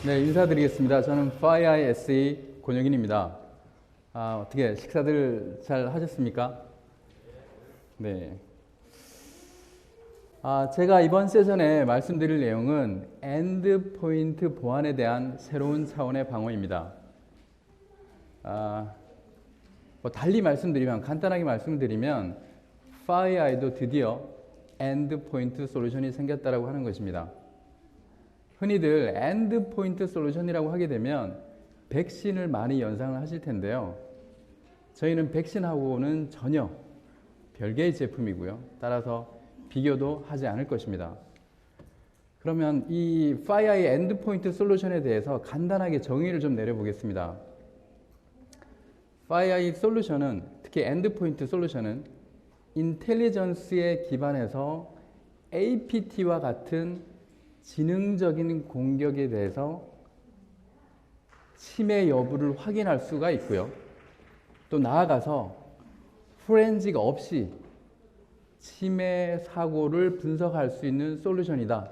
네, 인사드리겠습니다. 저는 FireEye SE 권영인입니다. 어떻게 식사들 잘 하셨습니까? 네. 제가 이번 세션에 말씀드릴 내용은 엔드포인트 보안에 대한 새로운 차원의 방어입니다. 달리 말씀드리면, 간단하게 말씀드리면, FireEye도 드디어 엔드포인트 솔루션이 생겼다라고 하는 것입니다. 흔히들 엔드포인트 솔루션이라고 하게 되면 백신을 많이 연상을 하실 텐데요. 저희는 백신하고는 전혀 별개의 제품이고요. 따라서 비교도 하지 않을 것입니다. 그러면 이 FireEye 엔드포인트 솔루션에 대해서 간단하게 정의를 좀 내려보겠습니다. FireEye 솔루션은, 특히 엔드포인트 솔루션은 인텔리전스에 기반해서 APT와 같은 지능적인 공격에 대해서 침해 여부를 확인할 수가 있고요. 또 나아가서 포렌식 없이 침해 사고를 분석할 수 있는 솔루션이다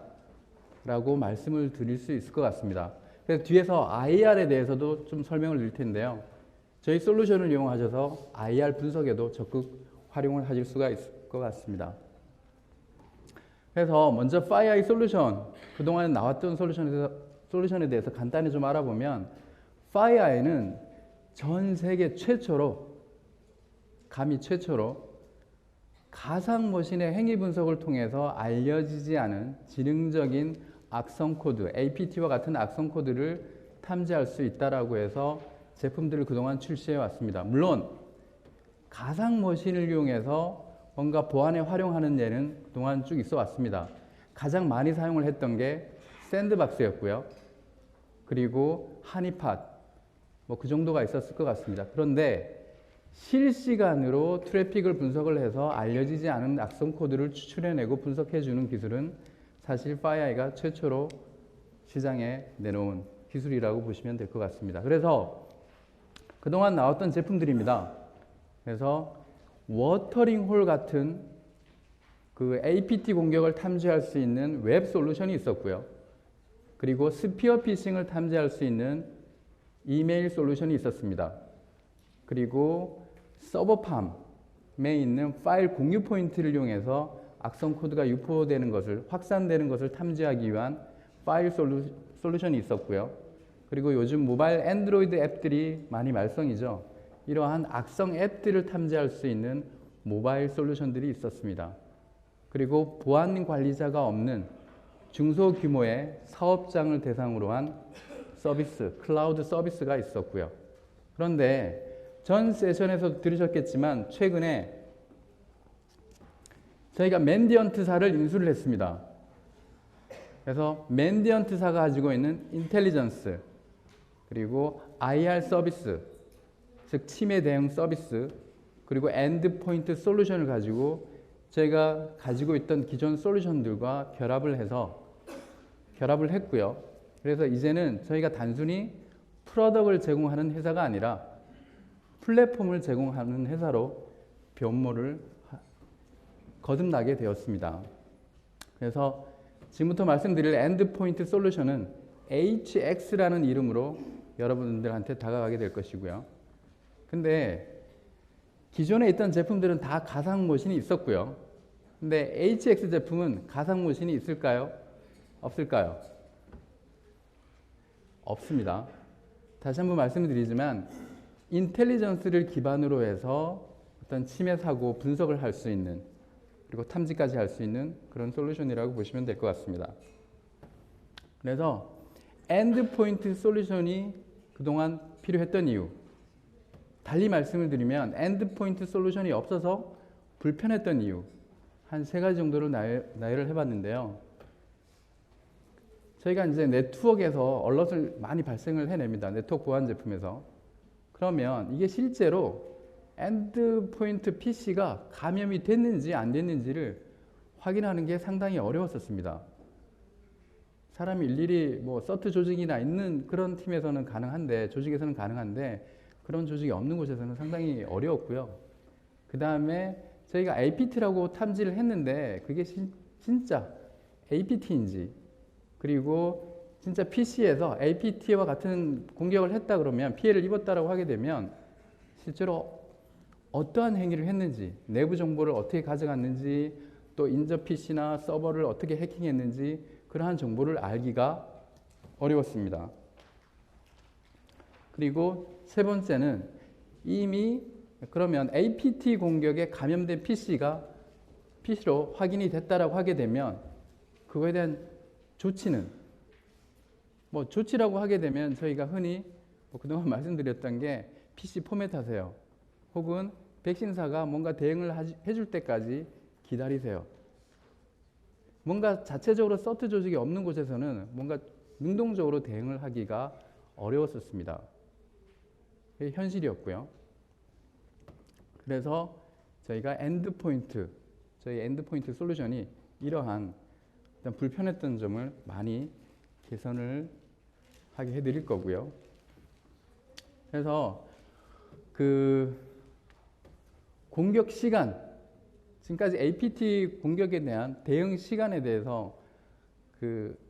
라고 말씀을 드릴 수 있을 것 같습니다. 그래서 뒤에서 IR에 대해서도 좀 설명을 드릴 텐데요. 저희 솔루션을 이용하셔서 IR 분석에도 적극 활용을 하실 수가 있을 것 같습니다. 그래서 먼저 FireEye 솔루션, 그동안 나왔던 솔루션에 대해서 간단히 좀 알아보면, FireEye는 전 세계 최초로, 감히 최초로 가상머신의 행위 분석을 통해서 알려지지 않은 지능적인 악성 코드, APT와 같은 악성 코드를 탐지할 수 있다라고 해서 제품들을 그동안 출시해 왔습니다. 물론 가상머신을 이용해서 뭔가 보안에 활용하는 예는 그동안 쭉 있어 왔습니다. 가장 많이 사용을 했던 게 샌드박스였고요. 그리고 하니팟, 그 정도가 있었을 것 같습니다. 그런데 실시간으로 트래픽을 분석을 해서 알려지지 않은 악성 코드를 추출해내고 분석해주는 기술은 사실 FireEye가 최초로 시장에 내놓은 기술이라고 보시면 될 것 같습니다. 그래서 그동안 나왔던 제품들입니다. 그래서 워터링 홀 같은 그 APT 공격을 탐지할 수 있는 웹 솔루션이 있었고요. 그리고 스피어 피싱을 탐지할 수 있는 이메일 솔루션이 있었습니다. 그리고 서버팜에 있는 파일 공유 포인트를 이용해서 악성 코드가 유포되는 것을, 확산되는 것을 탐지하기 위한 파일 솔루션이 있었고요. 그리고 요즘 모바일 안드로이드 앱들이 많이 말썽이죠. 이러한 악성 앱들을 탐지할 수 있는 모바일 솔루션들이 있었습니다. 그리고 보안 관리자가 없는 중소규모의 사업장을 대상으로 한 서비스, 클라우드 서비스가 있었고요. 그런데 전 세션에서 들으셨겠지만 최근에 저희가 맨디언트사를 인수를 했습니다. 그래서 맨디언트사가 가지고 있는 인텔리전스, 그리고 IR 서비스, 즉 침해 대응 서비스, 그리고 엔드포인트 솔루션을 가지고 저희가 가지고 있던 기존 솔루션들과 결합을 했고요. 그래서 이제는 저희가 단순히 프로덕트를 제공하는 회사가 아니라 플랫폼을 제공하는 회사로 변모를 거듭나게 되었습니다. 그래서 지금부터 말씀드릴 엔드포인트 솔루션은 HX라는 이름으로 여러분들한테 다가가게 될 것이고요. 근데 기존에 있던 제품들은 다 가상머신이 있었고요. 근데 HX 제품은 가상머신이 있을까요? 없을까요? 없습니다. 다시 한번 말씀드리지만 인텔리전스를 기반으로 해서 어떤 침해 사고 분석을 할 수 있는, 그리고 탐지까지 할 수 있는 그런 솔루션이라고 보시면 될 것 같습니다. 그래서 엔드포인트 솔루션이 그동안 필요했던 이유, 달리 말씀을 드리면 엔드포인트 솔루션이 없어서 불편했던 이유, 한 세 가지 정도로 나열을 해봤는데요. 저희가 이제 네트워크에서 얼럿을 많이 발생을 해냅니다. 네트워크 보안 제품에서. 그러면 이게 실제로 엔드포인트 PC가 감염이 됐는지 안 됐는지를 확인하는 게 상당히 어려웠었습니다. 사람이 일일이 서트 조직이나 있는 그런 팀에서는 가능한데, 조직에서는 가능한데, 그런 조직이 없는 곳에서는 상당히 어려웠고요. 그 다음에 저희가 APT라고 탐지를 했는데 그게 진짜 APT인지, 그리고 진짜 PC에서 APT와 같은 공격을 했다 그러면 피해를 입었다라고 하게 되면 실제로 어떠한 행위를 했는지, 내부 정보를 어떻게 가져갔는지, 또 인접 PC나 서버를 어떻게 해킹했는지 그러한 정보를 알기가 어려웠습니다. 그리고 세 번째는 이미 그러면 APT 공격에 감염된 PC로 확인이 됐다라고 하게 되면 그거에 대한 조치는 조치라고 하게 되면 저희가 흔히 그동안 말씀드렸던 게 PC 포맷하세요. 혹은 백신사가 뭔가 대응을 해줄 때까지 기다리세요. 뭔가 자체적으로 서트 조직이 없는 곳에서는 뭔가 능동적으로 대응을 하기가 어려웠었습니다. 그게 현실이었고요. 그래서 저희가 저희 엔드포인트 솔루션이 이러한 일단 불편했던 점을 많이 개선을 하게 해드릴 거고요. 그래서 그 공격 시간, 지금까지 APT 공격에 대한 대응 시간에 대해서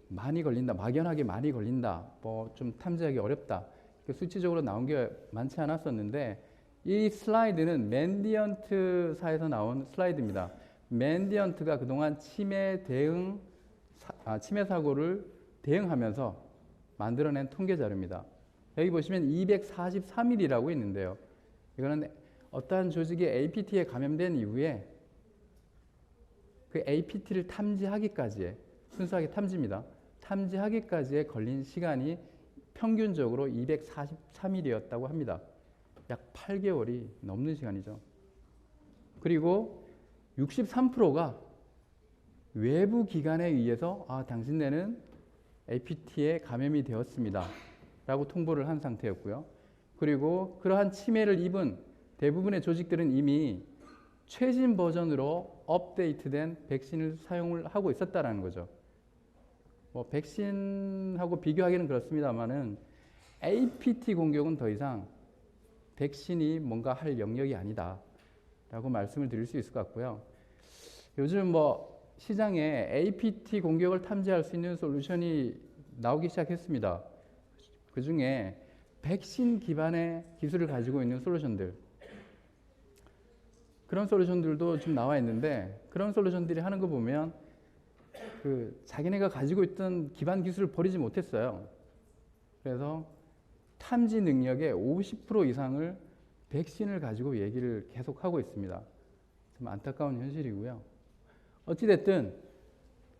많이 걸린다, 막연하게 많이 걸린다, 좀 탐지하기 어렵다, 수치적으로 나온 게 많지 않았었는데 이 슬라이드는 맨디언트사에서 나온 슬라이드입니다. 맨디언트가 그동안 치매 사고를 대응하면서 만들어낸 통계 자료입니다. 여기 보시면 243일이라고 있는데요. 이거는 어떠한 조직이 APT에 감염된 이후에 그 APT를 탐지하기까지의 순수하게 탐지입니다. 탐지하기까지에 걸린 시간이 평균적으로 243일이었다고 합니다. 약 8개월이 넘는 시간이죠. 그리고 63%가 외부 기관에 의해서 당신네는 APT에 감염이 되었습니다 라고 통보를 한 상태였고요. 그리고 그러한 치매를 입은 대부분의 조직들은 이미 최신 버전으로 업데이트된 백신을 사용을 하고 있었다라는 거죠. 백신하고 비교하기는 그렇습니다만은 APT 공격은 더 이상 백신이 뭔가 할 영역이 아니다 라고 말씀을 드릴 수 있을 것 같고요. 요즘 시장에 APT 공격을 탐지할 수 있는 솔루션이 나오기 시작했습니다. 그 중에 백신 기반의 기술을 가지고 있는 솔루션들, 그런 솔루션들도 좀 나와 있는데 그런 솔루션들이 하는 거 보면 자기네가 가지고 있던 기반 기술을 버리지 못했어요. 그래서 탐지 능력의 50% 이상을 백신을 가지고 얘기를 계속하고 있습니다. 좀 안타까운 현실이고요. 어찌됐든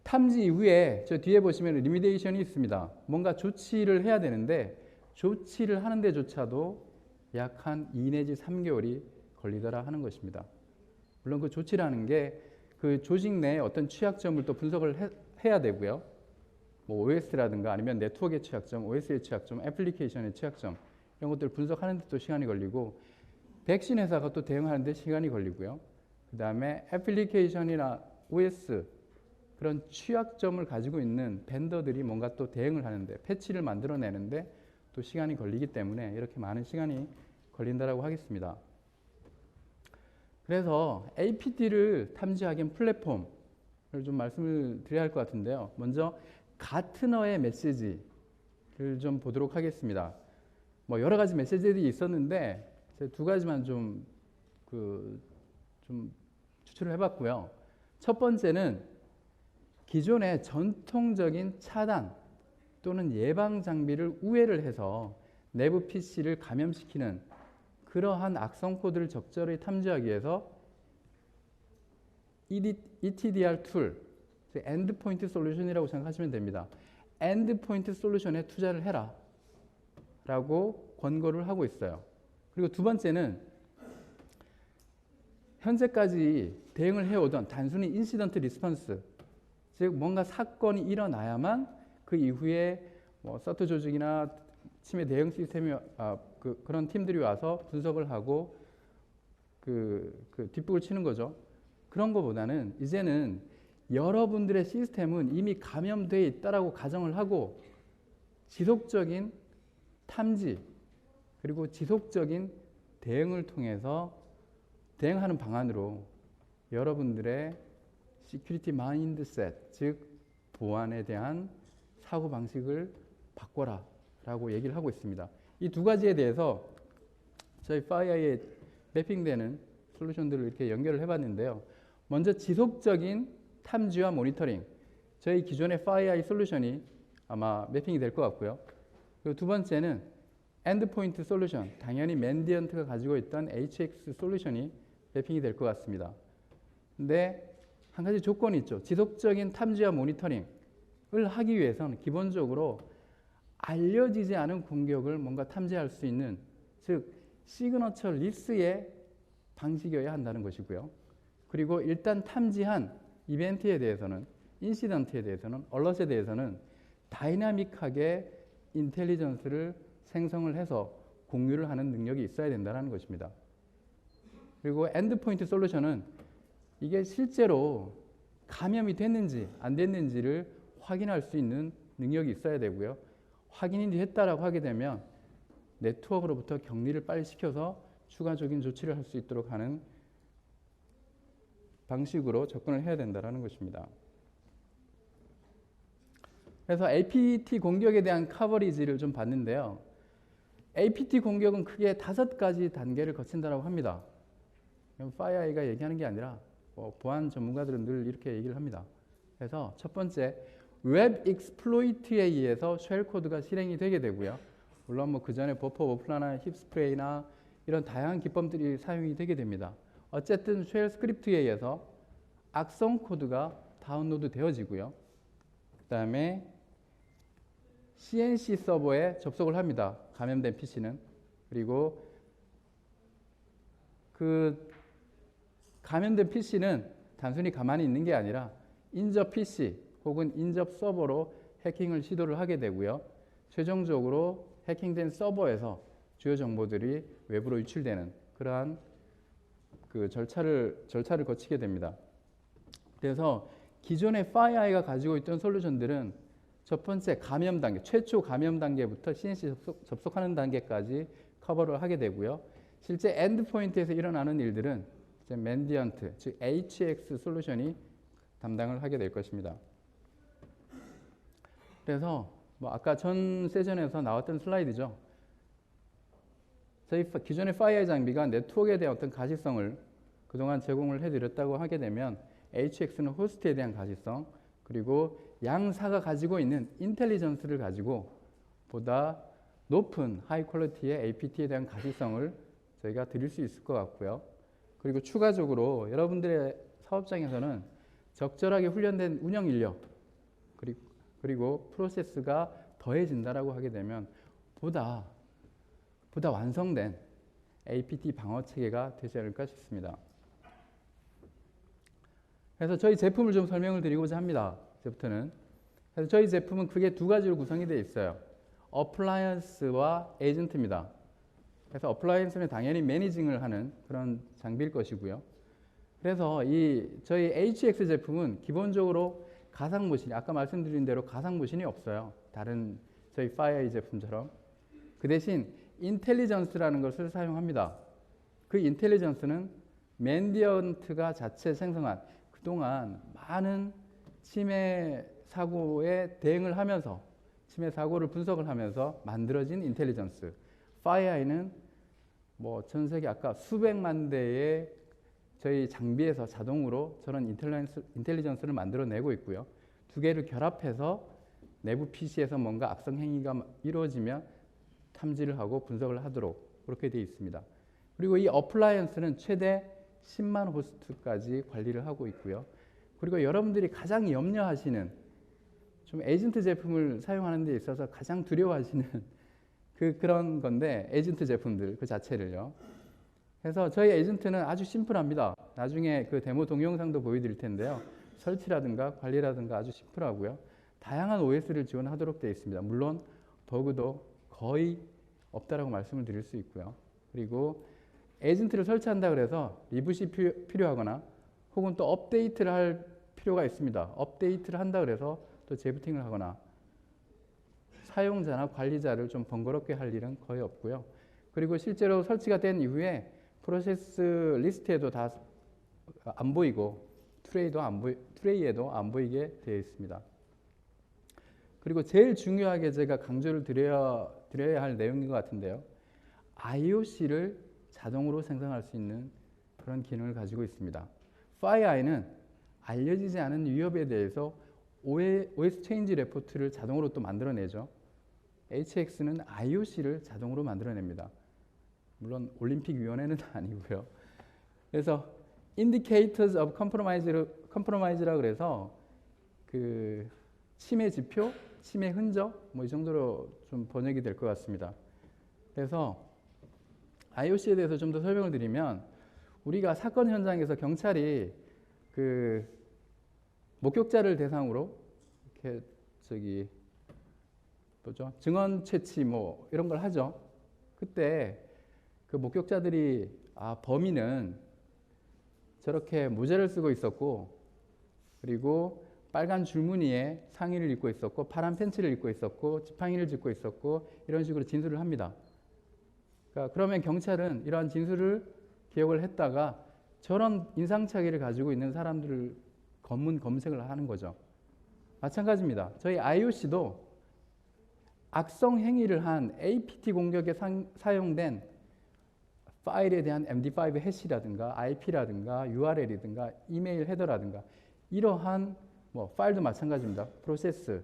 탐지 이후에 저 뒤에 보시면 리미데이션이 있습니다. 뭔가 조치를 해야 되는데 조치를 하는 데조차도 약 한 2 내지 3개월이 걸리더라 하는 것입니다. 물론 그 조치라는 게 그 조직 내에 어떤 취약점을 또 분석을 해야 되고요. OS라든가 아니면 네트워크의 취약점, OS의 취약점, 애플리케이션의 취약점 이런 것들을 분석하는 데 또 시간이 걸리고 백신 회사가 또 대응하는 데 시간이 걸리고요. 그 다음에 애플리케이션이나 OS 그런 취약점을 가지고 있는 벤더들이 뭔가 또 대응을 하는데 패치를 만들어내는데 또 시간이 걸리기 때문에 이렇게 많은 시간이 걸린다라고 하겠습니다. 그래서 APT를 탐지하기엔 플랫폼을 좀 말씀을 드려야 할 것 같은데요. 먼저 가트너의 메시지를 좀 보도록 하겠습니다. 여러 가지 메시지들이 있었는데 두 가지만 좀 추출을 해봤고요. 첫 번째는 기존의 전통적인 차단 또는 예방 장비를 우회를 해서 내부 PC를 감염시키는 그러한 악성 코드를 적절히 탐지하기 위해서 ETDR 툴, 엔드포인트 솔루션이라고 생각하시면 됩니다. 엔드포인트 솔루션에 투자를 해라 라고 권고를 하고 있어요. 그리고 두 번째는 현재까지 대응을 해오던 단순히 인시던트 리스폰스, 즉 뭔가 사건이 일어나야만 그 이후에 서트 조직이나 치매 대응 시스템이 그런 팀들이 와서 분석을 하고 뒷북을 치는 거죠. 그런 것보다는 이제는 여러분들의 시스템은 이미 감염되어 있다라고 가정을 하고 지속적인 탐지 그리고 지속적인 대응을 통해서 대응하는 방안으로 여러분들의 시큐리티 마인드셋, 즉 보안에 대한 사고방식을 바꿔라 라고 얘기를 하고 있습니다. 이 두 가지에 대해서 저희 FireEye에 매핑되는 솔루션들을 이렇게 연결을 해봤는데요. 먼저 지속적인 탐지와 모니터링, 저희 기존의 FireEye 솔루션이 아마 매핑이 될 것 같고요. 그리고 두 번째는 엔드포인트 솔루션, 당연히 맨디언트가 가지고 있던 HX 솔루션이 매핑이 될 것 같습니다. 근데 한 가지 조건이 있죠. 지속적인 탐지와 모니터링을 하기 위해서는 기본적으로 알려지지 않은 공격을 뭔가 탐지할 수 있는, 즉 시그너처 리스의 방식이어야 한다는 것이고요. 그리고 일단 탐지한 이벤트에 대해서는, 인시던트에 대해서는, 얼럿에 대해서는 다이나믹하게 인텔리전스를 생성을 해서 공유를 하는 능력이 있어야 된다는 것입니다. 그리고 엔드포인트 솔루션은 이게 실제로 감염이 됐는지 안 됐는지를 확인할 수 있는 능력이 있어야 되고요. 확인이 됐다라고 하게 되면 네트워크로부터 격리를 빨리 시켜서 추가적인 조치를 할 수 있도록 하는 방식으로 접근을 해야 된다는 것입니다. 그래서 APT 공격에 대한 커버리지를 좀 봤는데요. APT 공격은 크게 5가지 단계를 거친다고 합니다. FireEye가 얘기하는 게 아니라 보안 전문가들은 늘 이렇게 얘기를 합니다. 그래서 첫 번째, 웹 익스플로이트에 의해서 쉘 코드가 실행이 되게 되고요. 물론 그 전에 버퍼 오버플러나 힙스프레이나 이런 다양한 기법들이 사용이 되게 됩니다. 어쨌든 쉘 스크립트에 의해서 악성 코드가 다운로드 되어지고요. 그 다음에 CNC 서버에 접속을 합니다. 감염된 PC는. 그리고 그 감염된 PC는 단순히 가만히 있는 게 아니라 인접 PC 혹은 인접 서버로 해킹을 시도를 하게 되고요. 최종적으로 해킹된 서버에서 주요 정보들이 외부로 유출되는 그러한 그 절차를 거치게 됩니다. 그래서 기존의 FireEye가 가지고 있던 솔루션들은 첫 번째 감염 단계, 최초 감염 단계부터 CNC 접속하는 단계까지 커버를 하게 되고요. 실제 엔드포인트에서 일어나는 일들은 이제 맨디언트, 즉 HX 솔루션이 담당을 하게 될 것입니다. 그래서 아까 전 세션에서 나왔던 슬라이드죠. 저희 기존의 FireEye 장비가 네트워크에 대한 어떤 가시성을 그동안 제공을 해드렸다고 하게 되면 HX는 호스트에 대한 가시성, 그리고 양사가 가지고 있는 인텔리전스를 가지고 보다 높은 하이 퀄리티의 APT에 대한 가시성을 저희가 드릴 수 있을 것 같고요. 그리고 추가적으로 여러분들의 사업장에서는 적절하게 훈련된 운영 인력 그리고 프로세스가 더해진다라고 하게 되면 보다 완성된 APT 방어 체계가 되지 않을까 싶습니다. 그래서 저희 제품을 좀 설명을 드리고자 합니다. 이제부터는. 그래서 저희 제품은 크게 두 가지로 구성이 되어 있어요. 어플라이언스와 에이전트입니다. 그래서 어플라이언스는 당연히 매니징을 하는 그런 장비일 것이고요. 그래서 저희 HX 제품은 기본적으로 가상 모신이, 아까 말씀드린 대로 가상 모신이 없어요. 다른 저희 FireEye 제품처럼. 그 대신 인텔리전스라는 것을 사용합니다. 그 인텔리전스는 맨디언트가 자체 생성한 그동안 많은 침해 사고에 대응을 하면서 침해 사고를 분석을 하면서 만들어진 인텔리전스. FireEye는 전 세계 아까 수백만 대의 저희 장비에서 자동으로 저런 인텔리전스를 만들어내고 있고요. 두 개를 결합해서 내부 PC에서 뭔가 악성 행위가 이루어지면 탐지를 하고 분석을 하도록 그렇게 되어 있습니다. 그리고 이 어플라이언스는 최대 10만 호스트까지 관리를 하고 있고요. 그리고 여러분들이 가장 염려하시는 좀 에이전트 제품을 사용하는 데 있어서 가장 두려워하시는 그런 건데 에이전트 제품들 그 자체를요. 그래서 저희 에이전트는 아주 심플합니다. 나중에 그 데모 동영상도 보여드릴 텐데요. 설치라든가 관리라든가 아주 심플하고요. 다양한 OS를 지원하도록 되어 있습니다. 물론 버그도 거의 없다라고 말씀을 드릴 수 있고요. 그리고 에이전트를 설치한다 그래서 리부시 필요하거나 혹은 또 업데이트를 할 필요가 있습니다. 업데이트를 한다 그래서 또 재부팅을 하거나 사용자나 관리자를 좀 번거롭게 할 일은 거의 없고요. 그리고 실제로 설치가 된 이후에 프로세스 리스트에도 다 안 보이고 트레이에도 안 보이게 되어 있습니다. 그리고 제일 중요하게 제가 강조를 드려야 할 내용인 것 같은데요. IOC를 자동으로 생성할 수 있는 그런 기능을 가지고 있습니다. FireEye는 알려지지 않은 위협에 대해서 OS 체인지 레포트를 자동으로 또 만들어내죠. HX는 IOC를 자동으로 만들어냅니다. 물론 올림픽위원회는 아니고요. 그래서 Indicators of Compromise라 그래서 그 침해 지표, 침해 흔적 뭐 이 정도로 좀 번역이 될 것 같습니다. 그래서 IOC에 대해서 좀 더 설명을 드리면 우리가 사건 현장에서 경찰이 그 목격자를 대상으로 이렇게 뭐죠? 증언 채취 뭐 이런 걸 하죠. 그때 그 목격자들이 범인은 저렇게 모자를 쓰고 있었고 그리고 빨간 줄무늬에 상의를 입고 있었고 파란 팬츠를 입고 있었고 지팡이를 짚고 있었고 이런 식으로 진술을 합니다. 그러면 경찰은 이러한 진술을 기억을 했다가 저런 인상착의를 가지고 있는 사람들을 검문 검색을 하는 거죠. 마찬가지입니다. 저희 IOC도 악성 행위를 한 APT 공격에 사용된 파일에 대한 MD5 해시라든가 IP라든가 URL이든가 이메일 헤더라든가 이러한 뭐 파일도 마찬가지입니다. 프로세스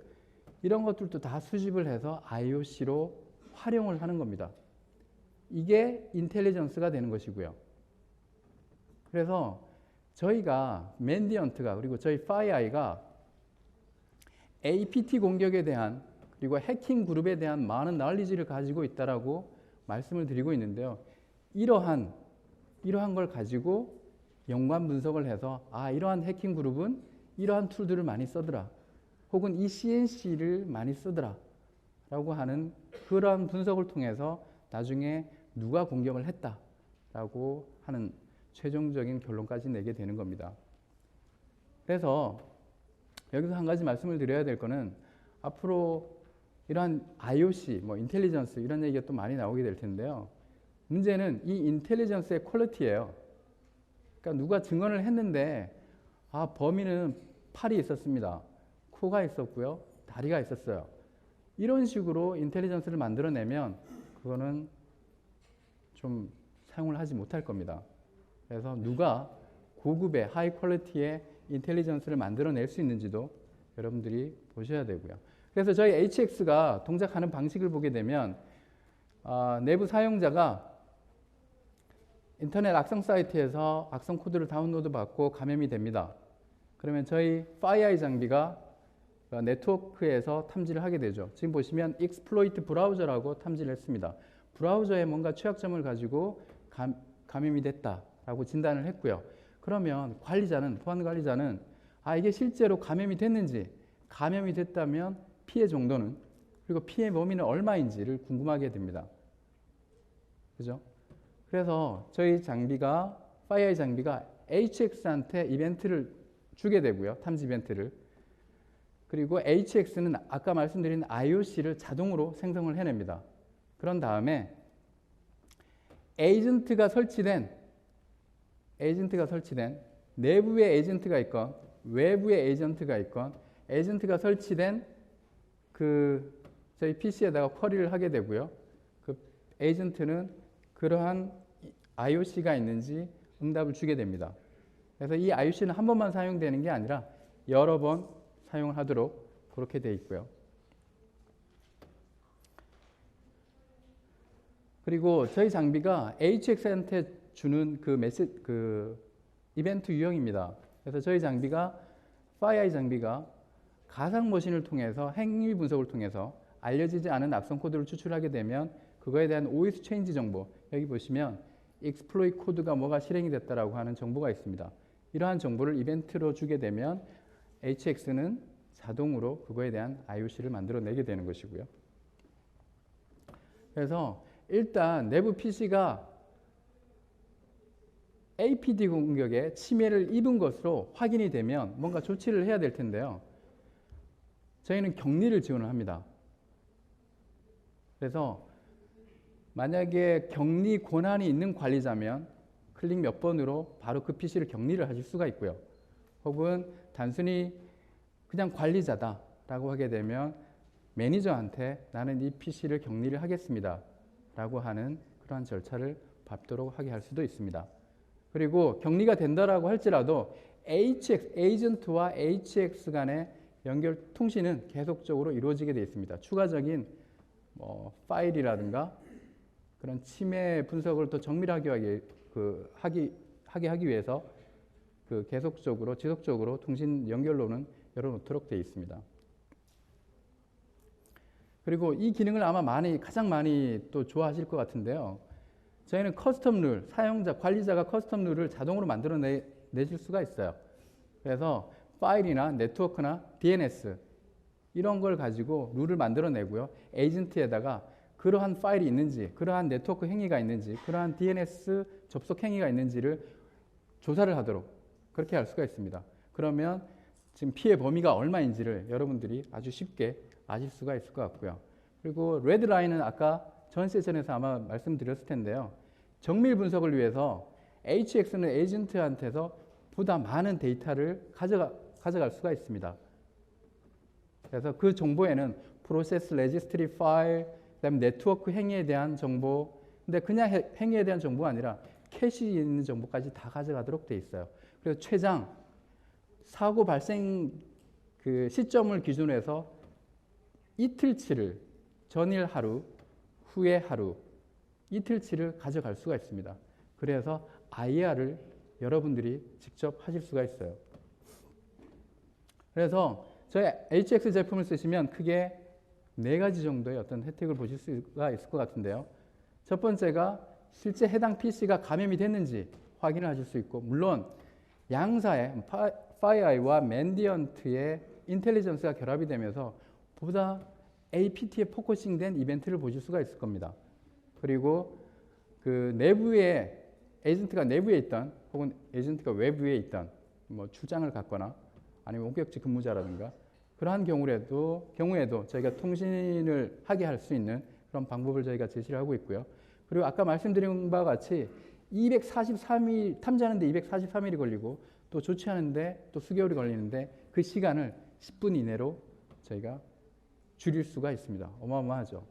이런 것들도 다 수집을 해서 IOC로 활용을 하는 겁니다. 이게 인텔리전스가 되는 것이고요. 그래서 저희가 맨디언트가 그리고 저희 FireEye가 APT 공격에 대한 그리고 해킹 그룹에 대한 많은 널리지를 가지고 있다라고 말씀을 드리고 있는데요. 이러한 걸 가지고 연관 분석을 해서 이러한 해킹 그룹은 이러한 툴들을 많이 쓰더라. 혹은 이 CNC를 많이 쓰더라. 라고 하는 그러한 분석을 통해서 나중에 누가 공격을 했다라고 하는 최종적인 결론까지 내게 되는 겁니다. 그래서 여기서 한 가지 말씀을 드려야 될 거는 앞으로 이러한 IOC, 뭐 인텔리전스 이런 얘기가 또 많이 나오게 될 텐데요. 문제는 이 인텔리전스의 퀄리티예요. 그러니까 누가 증언을 했는데 범인은 팔이 있었습니다. 코가 있었고요. 다리가 있었어요. 이런 식으로 인텔리전스를 만들어내면 그거는 좀 사용을 하지 못할 겁니다. 그래서 누가 고급의 하이 퀄리티의 인텔리전스를 만들어낼 수 있는지도 여러분들이 보셔야 되고요. 그래서 저희 HX가 동작하는 방식을 보게 되면 내부 사용자가 인터넷 악성 사이트에서 악성 코드를 다운로드 받고 감염이 됩니다. 그러면 저희 FireEye 장비가 네트워크에서 탐지를 하게 되죠. 지금 보시면 exploit 브라우저라고 탐지를 했습니다. 브라우저에 뭔가 취약점을 가지고 감염이 됐다라고 진단을 했고요. 그러면 보안 관리자는 이게 실제로 감염이 됐는지, 감염이 됐다면 피해 정도는, 그리고 피해 범위는 얼마인지를 궁금하게 됩니다. 그죠? 그래서 저희 장비가, FireEye 장비가 HX한테 이벤트를 주게 되고요. 탐지 이벤트를. 그리고 HX는 아까 말씀드린 IOC를 자동으로 생성을 해냅니다. 그런 다음에 에이전트가 설치된 내부의 에이전트가 있건 외부의 에이전트가 있건 에이전트가 설치된 저희 PC에다가 쿼리를 하게 되고요. 그 에이전트는 그러한 IOC가 있는지 응답을 주게 됩니다. 그래서 이 IOC는 한 번만 사용되는 게 아니라 여러 번 사용을 하도록 그렇게 되어 있고요. 그리고 저희 장비가 HX한테 주는 그 이벤트 유형입니다. 그래서 저희 장비가 FireEye 장비가 가상 머신을 통해서 행위 분석을 통해서 알려지지 않은 악성 코드를 추출하게 되면 그거에 대한 OS 체인지 정보, 여기 보시면 exploit 코드가 뭐가 실행이 됐다라고 하는 정보가 있습니다. 이러한 정보를 이벤트로 주게 되면 HX는 자동으로 그거에 대한 IOC를 만들어내게 되는 것이고요. 그래서 일단 내부 PC가 APT 공격에 침해를 입은 것으로 확인이 되면 뭔가 조치를 해야 될 텐데요. 저희는 격리를 지원을 합니다. 그래서 만약에 격리 권한이 있는 관리자면 클릭 몇 번으로 바로 그 PC를 격리를 하실 수가 있고요. 혹은 단순히 그냥 관리자다라고 하게 되면 매니저한테 나는 이 PC를 격리를 하겠습니다 라고 하는 그러한 절차를 밟도록 하게 할 수도 있습니다. 그리고 격리가 된다라고 할지라도 HX, 에이전트와 HX 간의 연결 통신은 계속적으로 이루어지게 되어 있습니다. 추가적인 파일이라든가 그런 침해 분석을 또 정밀하게 하기 위해서 계속적으로 지속적으로 통신 연결로는 열어놓도록 되어 있습니다. 그리고 이 기능을 아마 가장 많이 또 좋아하실 것 같은데요. 저희는 커스텀 룰, 관리자가 커스텀 룰을 자동으로 만들어 내실 수가 있어요. 그래서 파일이나 네트워크나 DNS 이런 걸 가지고 룰을 만들어 내고요. 에이전트에다가 그러한 파일이 있는지, 그러한 네트워크 행위가 있는지, 그러한 DNS 접속 행위가 있는지를 조사를 하도록 그렇게 할 수가 있습니다. 그러면 지금 피해 범위가 얼마인지를 여러분들이 아주 쉽게 아실 수가 있을 것 같고요. 그리고 레드라인은 아까 전 세션에서 아마 말씀드렸을 텐데요. 정밀 분석을 위해서 HX는 에이전트한테서 보다 많은 데이터를 가져갈 수가 있습니다. 그래서 그 정보에는 프로세스 레지스트리 파일, 그다음에 네트워크 행위에 대한 정보, 근데 그냥 행위에 대한 정보가 아니라 캐시에 있는 정보까지 다 가져가도록 돼 있어요. 그래서 최장 사고 발생 그 시점을 기준으로 해서 이틀치를 전일 하루, 후에 하루, 이틀치를 가져갈 수가 있습니다. 그래서 IR을 여러분들이 직접 하실 수가 있어요. 그래서 저희 HX 제품을 쓰시면 크게 4가지 정도의 어떤 혜택을 보실 수가 있을 것 같은데요. 첫 번째가 실제 해당 PC가 감염이 됐는지 확인을 하실 수 있고, 물론 양사의 파이어아이와 맨디언트의 인텔리전스가 결합이 되면서 보다 APT에 포커싱된 이벤트를 보실 수가 있을 겁니다. 그리고 그 내부에 에이전트가 내부에 있던 혹은 에이전트가 외부에 있던 출장을 갔거나 아니면 목격지 근무자라든가 그러한 경우에도 저희가 통신을 하게 할 수 있는 그런 방법을 저희가 제시를 하고 있고요. 그리고 아까 말씀드린 바와 같이 243일 탐지하는데 243일이 걸리고 또 조치하는데 또 수개월이 걸리는데 그 시간을 10분 이내로 저희가 줄일 수가 있습니다. 어마어마하죠.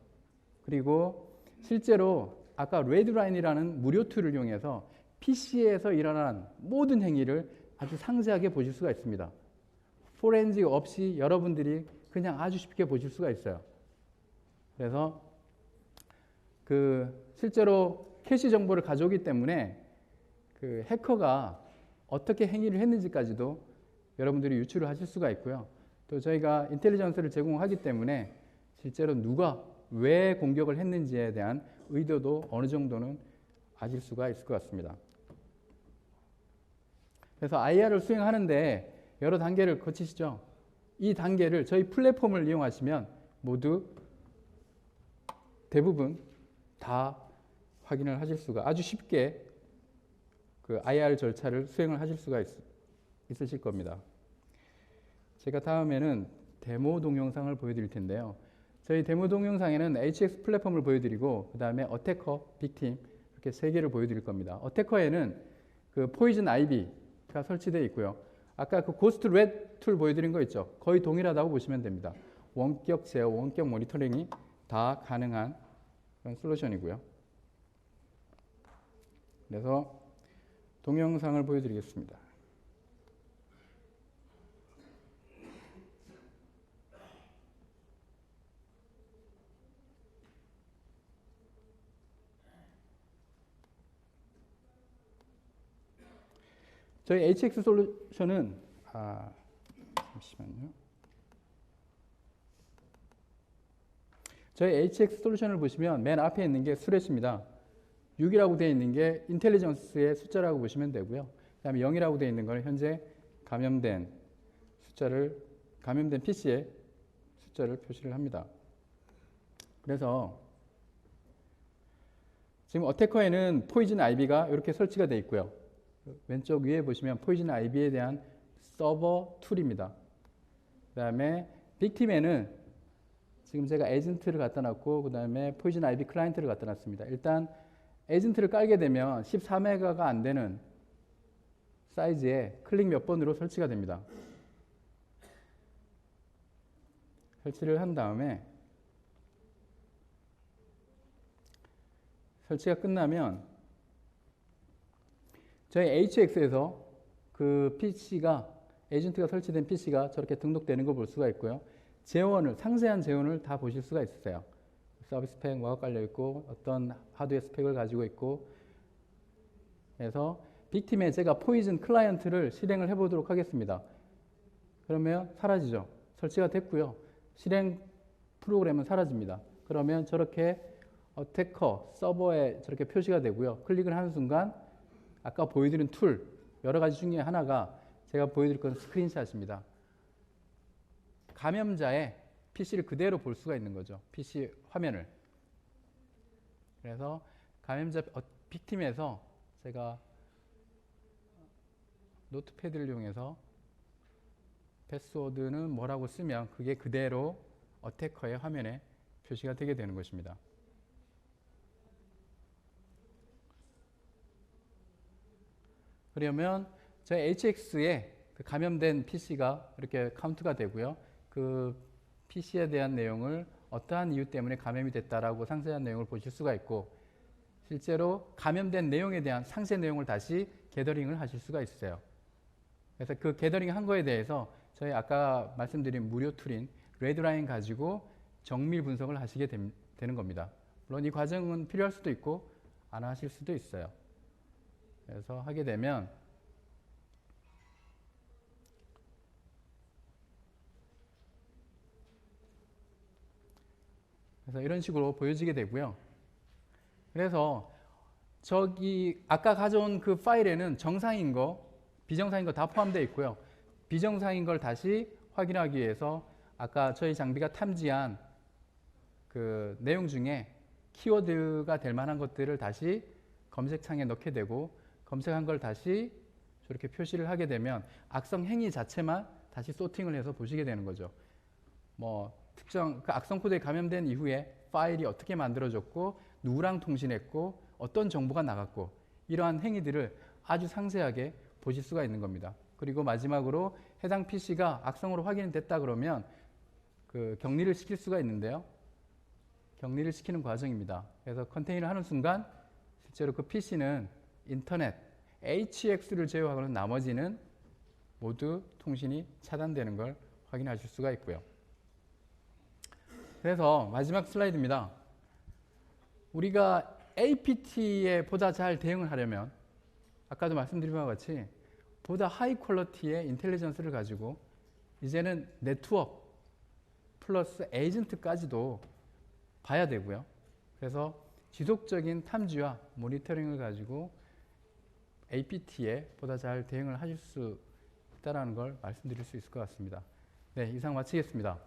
그리고 실제로 아까 레드라인이라는 무료 툴을 이용해서 PC에서 일어난 모든 행위를 아주 상세하게 보실 수가 있습니다. 포렌식 없이 여러분들이 그냥 아주 쉽게 보실 수가 있어요. 그래서 실제로 캐시 정보를 가져오기 때문에 그 해커가 어떻게 행위를 했는지까지도 여러분들이 유추를 하실 수가 있고요. 또 저희가 인텔리전스를 제공하기 때문에 실제로 누가 왜 공격을 했는지에 대한 의도도 어느 정도는 아실 수가 있을 것 같습니다. 그래서 IR을 수행하는데 여러 단계를 거치시죠. 이 단계를 저희 플랫폼을 이용하시면 모두 대부분 다 확인을 하실 수가 아주 쉽게 그 IR 절차를 수행을 하실 수가 있으실 겁니다. 제가 다음에는 데모 동영상을 보여드릴 텐데요. 저희 데모 동영상에는 HX 플랫폼을 보여드리고 그 다음에 어태커, 빅팀 이렇게 3개를 보여드릴 겁니다. 어태커에는 그 포이즌 아이비가 설치되어 있고요. 아까 그 고스트 레드 툴 보여드린 거 있죠. 거의 동일하다고 보시면 됩니다. 원격 제어, 원격 모니터링이 다 가능한 그런 솔루션이고요. 그래서 동영상을 보여드리겠습니다. 저희 HX 솔루션은 잠시만요. 저희 HX 솔루션을 보시면 맨 앞에 있는 게 수렛입니다. 6이라고 되어 있는 게 인텔리전스의 숫자라고 보시면 되고요. 그 다음에 0이라고 되어 있는 건 현재 감염된 PC의 숫자를 표시를 합니다. 그래서 지금 어태커에는 포이즌 아이비가 이렇게 설치가 되어 있고요. 왼쪽 위에 보시면 포이즌 아이비에 대한 서버 툴입니다. 그 다음에 빅팀에는 지금 제가 에이전트를 갖다 놨고 그 다음에 포이즌 아이비 클라이언트를 갖다 놨습니다. 일단 에이전트를 깔게 되면 14메가가 안 되는 사이즈에 클릭 몇 번으로 설치가 됩니다. 설치를 한 다음에 설치가 끝나면 저희 HX에서 그 PC가 에이전트가 설치된 PC가 저렇게 등록되는 걸 볼 수가 있고요. 재원을 상세한 재원을 다 보실 수가 있어요. 서비스 스펙 뭐가 깔려 있고 어떤 하드웨어 스펙을 가지고 있고 그래서 빅팀에 제가 포이즌 클라이언트를 실행을 해보도록 하겠습니다. 그러면 사라지죠. 설치가 됐고요. 실행 프로그램은 사라집니다. 그러면 저렇게 어태커 서버에 저렇게 표시가 되고요. 클릭을 하는 순간 아까 보여드린 툴 여러 가지 중에 하나가 제가 보여드릴 건 스크린샷입니다. 감염자의 PC를 그대로 볼 수가 있는 거죠. PC 화면을. 그래서 감염자 빅팀에서 제가 노트패드를 이용해서 패스워드는 뭐라고 쓰면 그게 그대로 어태커의 화면에 표시가 되게 되는 것입니다. 그러면 저희 HX에 그 감염된 PC가 이렇게 카운트가 되고요. 그 PC에 대한 내용을 어떠한 이유 때문에 감염이 됐다라고 상세한 내용을 보실 수가 있고 실제로 감염된 내용에 대한 상세 내용을 다시 게더링을 하실 수가 있어요. 그래서 그 게더링 한 거에 대해서 저희 아까 말씀드린 무료 툴인 레드라인 가지고 정밀 분석을 하시게 되는 겁니다. 물론 이 과정은 필요할 수도 있고 안 하실 수도 있어요. 그래서 하게 되면 그래서 이런 식으로 보여지게 되고요. 그래서 저기 아까 가져온 그 파일에는 정상인 거, 비정상인 거 다 포함되어 있고요. 비정상인 걸 다시 확인하기 위해서 아까 저희 장비가 탐지한 그 내용 중에 키워드가 될 만한 것들을 다시 검색창에 넣게 되고 검색한 걸 다시 저렇게 표시를 하게 되면 악성 행위 자체만 다시 소팅을 해서 보시게 되는 거죠. 뭐 특정 그 악성 코드에 감염된 이후에 파일이 어떻게 만들어졌고 누구랑 통신했고 어떤 정보가 나갔고 이러한 행위들을 아주 상세하게 보실 수가 있는 겁니다. 그리고 마지막으로 해당 PC가 악성으로 확인됐다 그러면 그 격리를 시킬 수가 있는데요. 격리를 시키는 과정입니다. 그래서 컨테이너 하는 순간 실제로 그 PC는 인터넷, HX를 제외하고는 나머지는 모두 통신이 차단되는 걸 확인하실 수가 있고요. 그래서 마지막 슬라이드입니다. 우리가 APT에 보다 잘 대응을 하려면 아까도 말씀드린 바와 같이 보다 하이 퀄리티의 인텔리전스를 가지고 이제는 네트워크 플러스 에이전트까지도 봐야 되고요. 그래서 지속적인 탐지와 모니터링을 가지고 APT에 보다 잘 대응을 하실 수 있다는 걸 말씀드릴 수 있을 것 같습니다. 네, 이상 마치겠습니다.